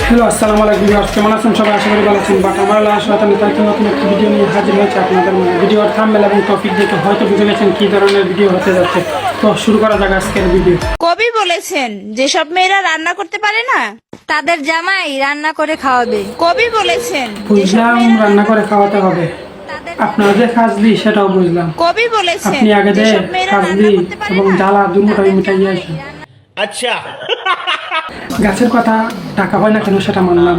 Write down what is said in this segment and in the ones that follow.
Hello, আসসালামু আলাইকুম viewers, কেমন আছেন সবাই? আশা করি ভালো আছেন। বাট আমরা লাস্ট রাতে নতুন একটি ভিডিও নিয়ে হাজির হয়েছে আপনাদের মধ্যে। ভিডিওর থাম্বনেল এবং টপিক দেখে হয়তো বুঝে গেছেন কী ধরনের ভিডিও হতে যাচ্ছে। তো শুরু করা যাক আজকের ভিডিও। কবি বলেছেন যেসব মেয়েরা রান্না করতে পারে না তাদের জামাই রান্না করে খাওয়াবে। কবি বলেছেন বুঝলাম রান্না করে খাওয়াতে হবে, আপনার যে খাজলি সেটাও বুঝলাম। কবি বলেছেন আপনি আগে যে যেসব মেয়েরা রান্না খাজলি করতে পারে এবং না জ্বালা দুটোই মিটাইয়ে আসেন। अच्छा গাছের কথা টাকা হয় না কেন সেটা মানলাম,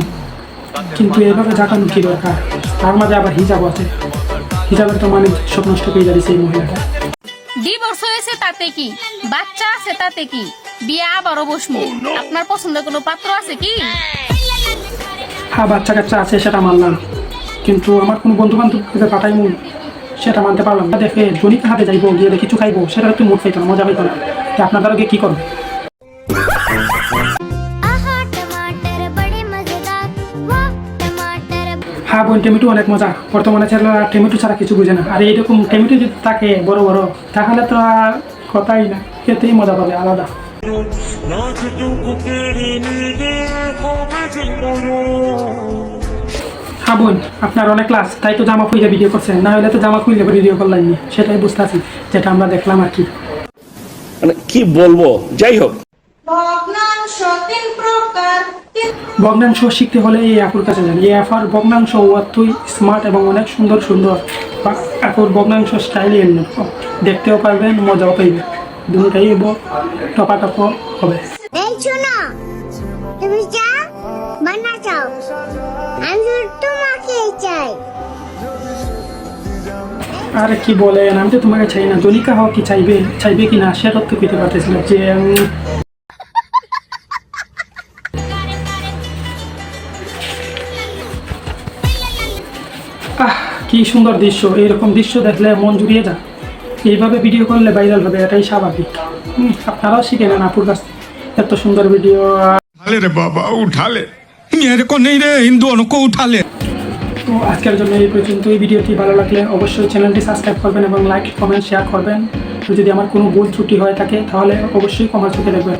কিন্তু এভাবে জাগানো কি দরকার? তার মাঝে আবার হিজাব আছে। হিজাবের তো মানে সব নষ্ট করে যাচ্ছে এই মহিলাটা। ডিভোর্স হয়েছে তাতে কি, বাচ্চা আছে তাতে কি, বিয়ে আবারও বসমু। আপনার পছন্দের কোনো পাত্র আছে কি? হ্যাঁ, বাচ্চা কাচ্চা আছে সেটা মানলাম, কিন্তু আমার কোনো বন্ধু বান্ধবকে পাঠাইমু সেটা মানতে পারলাম না। দেখে জনিকে হাতে যাইবো, গিয়ে কিছু খাইবো, সেটা একটু মুখ খাইতো না, মজা পাইতো না। তো আপনার দ্বারা গিয়ে কী করবে? হ্যাঁ বোন, টমেটো অনেক মজা। বর্তমানে ছেলেরা টমেটো ছাড়া কিছু বুঝে না। আর এইরকম টমেটো যদি থাকে বড় বড়, তাহলে তো আর কথাই না, খেতেই মজা পাবে আলাদা। হ্যাঁ বোন, আপনার অনেক ক্লাস, তাই তো জামা খুইলে ভিডিও করছেন, না হলে তো জামা খুইলে ভিডিও করলাম না। সেটাই বুঝতে আছি, যেটা আমরা দেখলাম আর কি। মানে কি বলবো, যাই হোক ভগ্নাংশ শিখতে হলে এই আপুর কাছে যান। এই আপার ভগ্নাংশ অত্যই স্মার্ট এবং অনেক সুন্দর সুন্দর। আপুর ভগ্নাংশ স্টাইলই অন্যরকম, দেখতেও পারবেন, মজাও পাইবেন, দুটোটাই টপাটপ হবে। এই শোনো, তুমি চা বানা চাও, আমি তোমাকে চাই। আরে কি বলেন, আমি তো তোমাকে চাই না। জনিকা হওয়া কি চাইবে কি না সেটা তো পেতে পারতেছিল যে কি সুন্দর দৃশ্য। এইরকম দৃশ্য দেখলে মন জুড়িয়ে যায়। এইভাবে ভিডিও করলে ভাইরাল হবে, এটাই স্বাভাবিক। আপনারাও শিখে নেন আপুর কাছ থেকে এত সুন্দর ভিডিও। उठा ले रे बाबा, उठा ले। मेरे को नहीं रे, इन दोनों को उठा ले। তো আজকের জন্য এই পর্যন্ত। এই ভিডিওটি ভালো লাগলে অবশ্যই চ্যানেলটি সাবস্ক্রাইব করবেন এবং লাইক কমেন্ট শেয়ার করবেন। তো যদি আমার কোনো ভুল ত্রুটি হয়ে থাকে তাহলে অবশ্যই কমেন্ট করে দেখবেন।